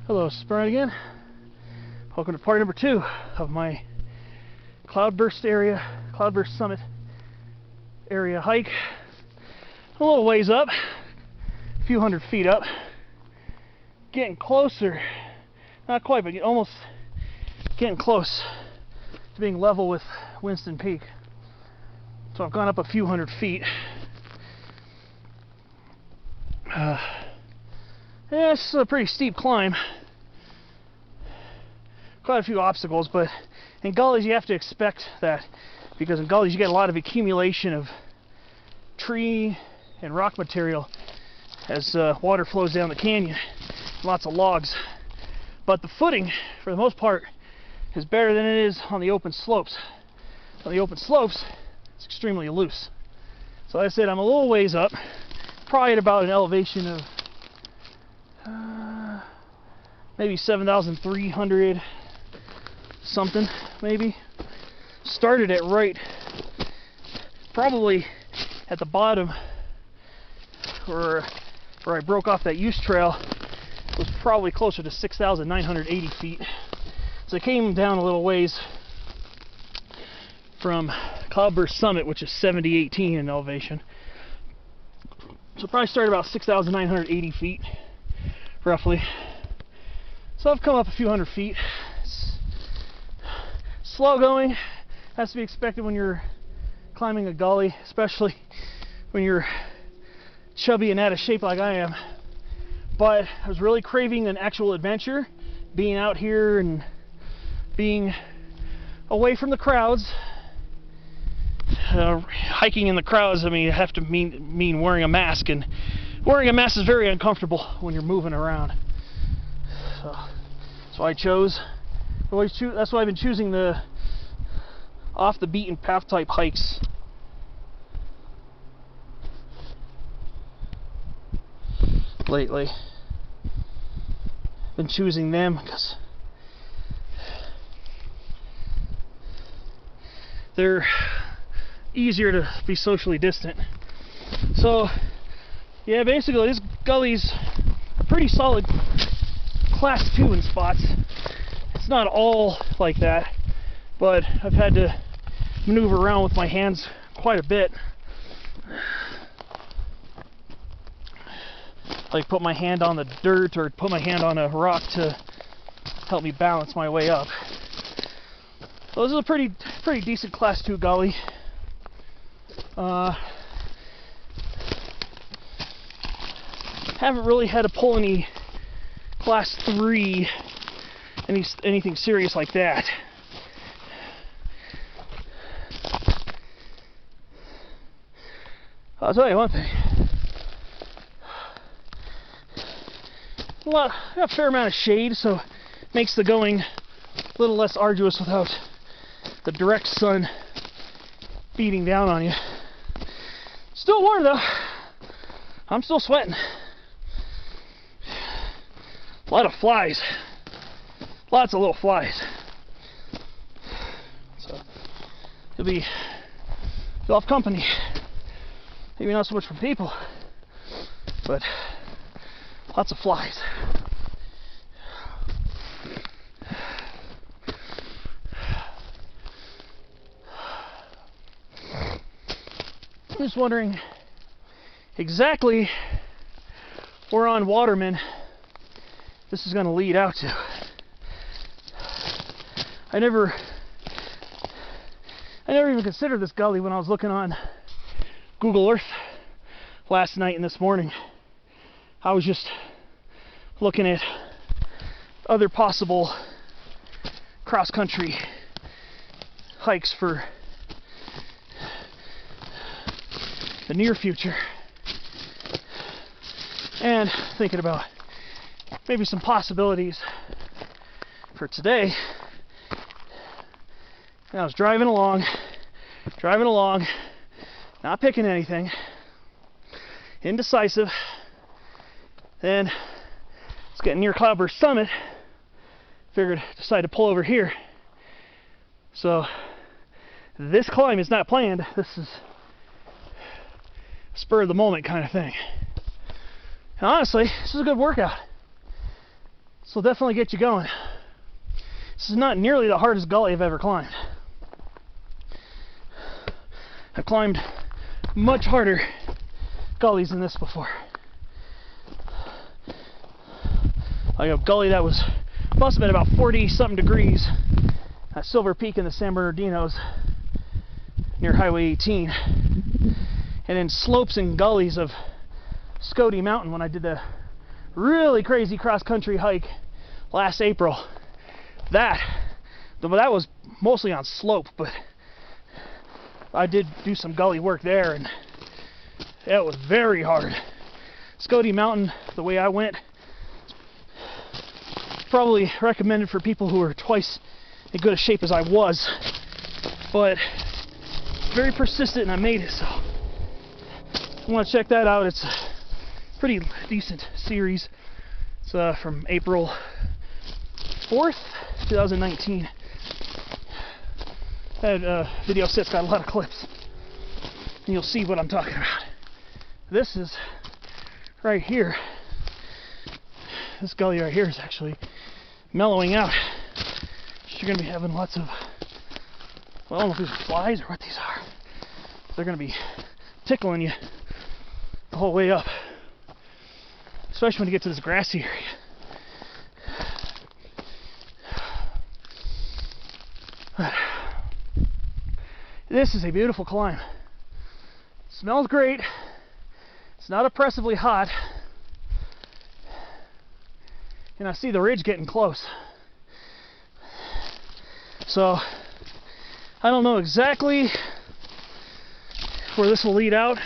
Hello, this is Brian again. Welcome to part number 2 of my Cloudburst Summit area hike. A little ways up, a few hundred feet up. Getting closer, not quite, but almost getting close to being level with Winston Peak. So I've gone up a few hundred feet. Yeah, it's a pretty steep climb. Quite a few obstacles, but in gullies you have to expect that, because in gullies you get a lot of accumulation of tree and rock material as water flows down the canyon. Lots of logs. But the footing, for the most part, is better than it is on the open slopes. On the open slopes, it's extremely loose. So like I said, I'm a little ways up, probably at about an elevation of maybe 7,300 something, maybe. Started it right, probably at the bottom where I broke off that use trail. It was probably closer to 6,980 feet. So I came down a little ways from Cloudburst Summit, which is 7,018 in elevation. So probably started about 6,980 feet, roughly. So I've come up a few hundred feet. It's slow going, has to be expected when you're climbing a gully, especially when you're chubby and out of shape like I am. But I was really craving an actual adventure, being out here and being away from the crowds. Hiking in the crowds, I mean, you have to mean wearing a mask, and wearing a mask is very uncomfortable when you're moving around. So that's why I chose. That's why I've been choosing the off the beaten path type hikes. Lately, been choosing them because they're easier to be socially distant. So yeah, basically this gully's a pretty solid class 2 in spots. It's not all like that, but I've had to maneuver around with my hands quite a bit. Like put my hand on the dirt or put my hand on a rock to help me balance my way up. So this is a pretty decent class 2 gully. Haven't really had to pull any class 3, anything serious like that. I'll tell you one thing. A fair amount of shade, so it makes the going a little less arduous without the direct sun beating down on you. Still warm though. I'm still sweating. A lot of flies. Lots of little flies. So you'll have company. Maybe not so much from people, but lots of flies. I'm just wondering exactly where on Waterman this is going to lead out to. I never even considered this gully when I was looking on Google Earth last night and this morning. I was just looking at other possible cross-country hikes for the near future, and thinking about maybe some possibilities for today. And I was driving along, not picking anything, indecisive. Then it's getting near Cloudburst Summit. Decided to pull over here. So this climb is not planned. This is a spur of the moment kind of thing. And honestly, this is a good workout. This will definitely get you going. This is not nearly the hardest gully I've ever climbed. I've climbed much harder gullies than this before. Like a gully that must have been about 40-something degrees at Silver Peak in the San Bernardinos near Highway 18. And then slopes and gullies of Scotty Mountain when I did the really crazy cross-country hike last April. That was mostly on slope, but I did do some gully work there, and it was very hard. Scotty Mountain, the way I went, probably recommended for people who are twice as good a shape as I was, but very persistent, and I made it. So I want to check that out. It's a pretty decent series. It's from April 4th, 2019. That video set's got a lot of clips, and you'll see what I'm talking about. This is right here. This gully right here is actually mellowing out. You're going to be having lots of, well, I don't know if these are flies or what these are. They're going to be tickling you the whole way up, especially when you get to this grassy area. But this is a beautiful climb. It smells great. It's not oppressively hot. And I see the ridge getting close. So I don't know exactly where this will lead out.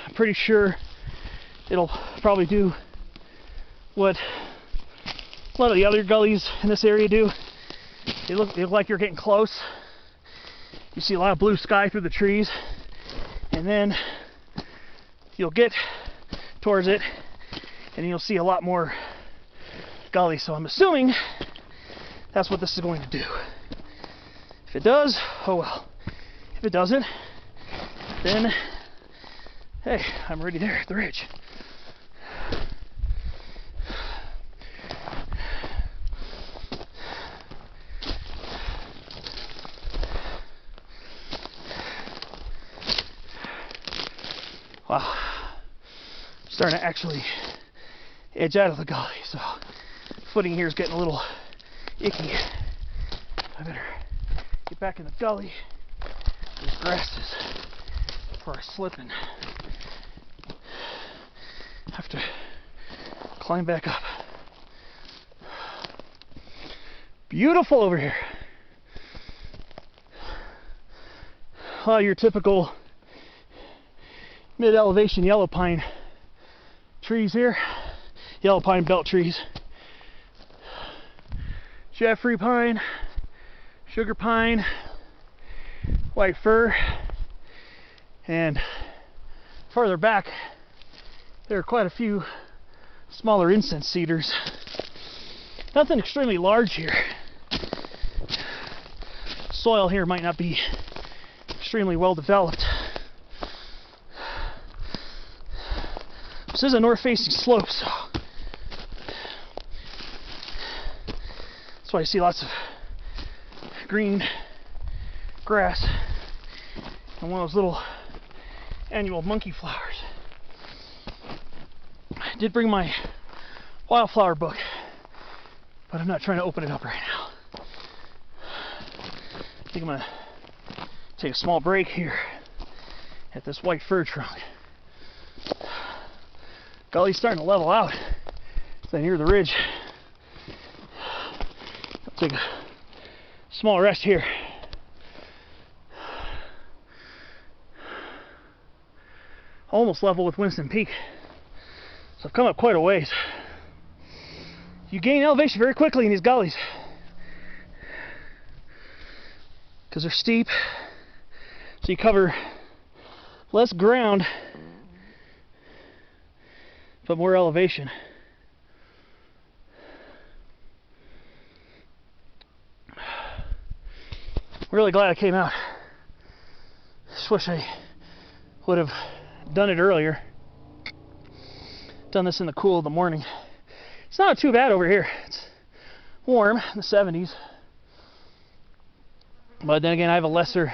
I'm pretty sure it'll probably do what a lot of the other gullies in this area do. They look like you're getting close. You see a lot of blue sky through the trees, and then you'll get towards it and you'll see a lot more gully. So I'm assuming that's what this is going to do. If it does, oh well. If it doesn't, then hey, I'm already there at the ridge. Wow, I'm starting to actually edge out of the gully, so footing here is getting a little icky. I better get back in the gully. There's grasses before I slip and have to climb back up. Beautiful over here. Your typical mid-elevation yellow pine trees here. Yellow pine belt trees. Jeffrey pine, sugar pine, white fir, and farther back there are quite a few smaller incense cedars. Nothing extremely large here. Soil here might not be extremely well developed. This is a north-facing slope, so that's why you see lots of green grass and one of those little annual monkey flowers. I did bring my wildflower book, but I'm not trying to open it up right now. I think I'm going to take a small break here at this white fir trunk. Gully's starting to level out as I near the ridge. I'll take a small rest here. Almost level with Winston Peak. So I've come up quite a ways. You gain elevation very quickly in these gullies because they're steep, so you cover less ground but more elevation. I'm really glad I came out. Just wish I would have done it earlier. Done this in the cool of the morning. It's not too bad over here. It's warm in the 70s. But then again, I have a lesser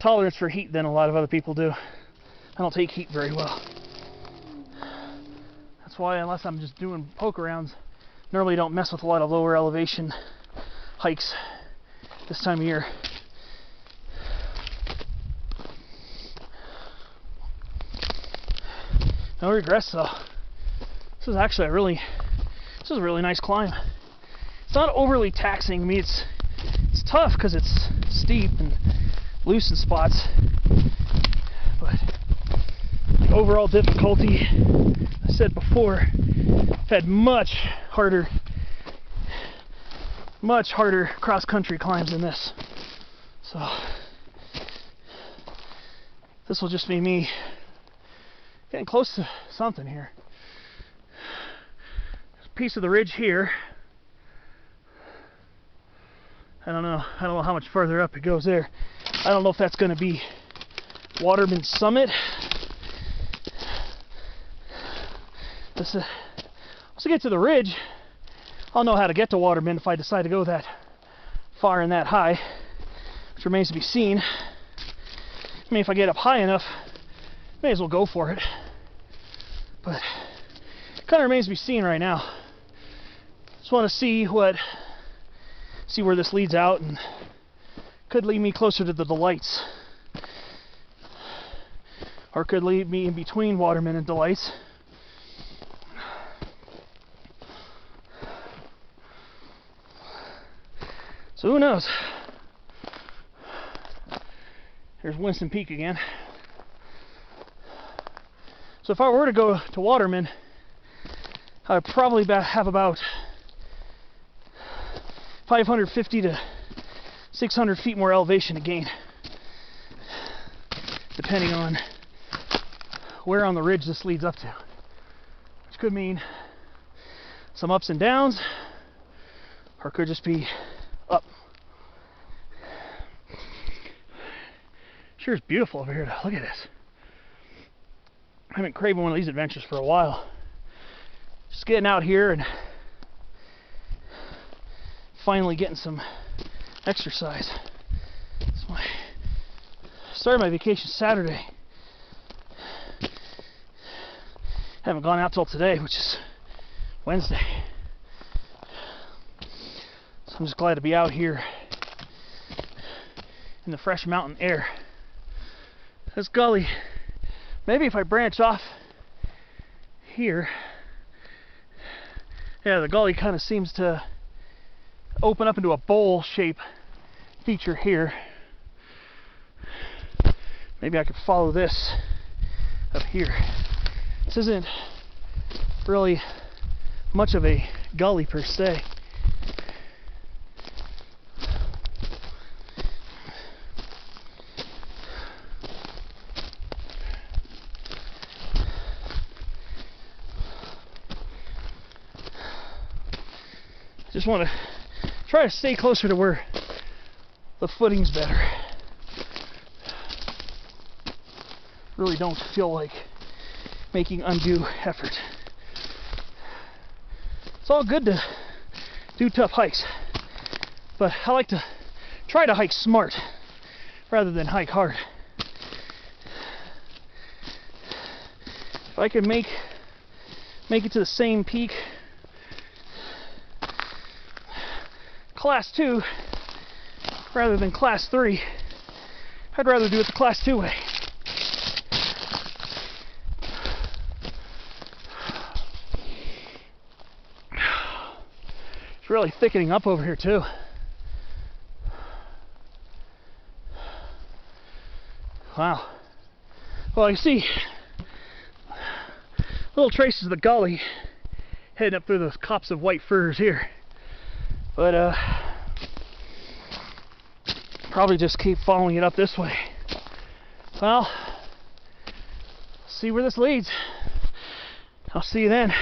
tolerance for heat than a lot of other people do. I don't take heat very well. That's why, unless I'm just doing poke arounds, normally don't mess with a lot of lower elevation hikes this time of year. No regrets though. This is actually a really nice climb. It's not overly taxing. I mean, it's tough because it's steep and loose in spots, but the overall difficulty, I said before, I've had much harder cross-country climbs than this. So this will just be me getting close to something here. There's a piece of the ridge here. I don't know how much further up it goes there. I don't know if that's going to be Waterman summit. Once I get to the ridge, I'll know how to get to Waterman if I decide to go that far and that high, which remains to be seen. I mean, if I get up high enough, may as well go for it. But it kind of remains to be seen right now. Just want to see where this leads out, and could lead me closer to the Delights, or could lead me in between Waterman and Delights. So who knows? Here's Winston Peak again. So if I were to go to Waterman, I'd probably have about 550 to 600 feet more elevation to gain, depending on where on the ridge this leads up to, which could mean some ups and downs, or it could just be up. Sure is beautiful over here. Look at this. I haven't craved one of these adventures for a while. Just getting out here and finally getting some exercise. Started my vacation Saturday. Haven't gone out till today, which is Wednesday. So I'm just glad to be out here in the fresh mountain air. This gully, maybe if I branch off here, yeah, the gully kind of seems to open up into a bowl shape feature here. Maybe I could follow this up here. This isn't really much of a gully per se. Just want to try to stay closer to where the footing's better. Really don't feel like making undue effort. It's all good to do tough hikes, but I like to try to hike smart rather than hike hard. If I could make it to the same peak Class 2 rather than Class 3, I'd rather do it the Class 2 way. It's really thickening up over here too. Wow. Well, you see little traces of the gully heading up through those copse of white firs here. But probably just keep following it up this way. Well, see where this leads. I'll see you then.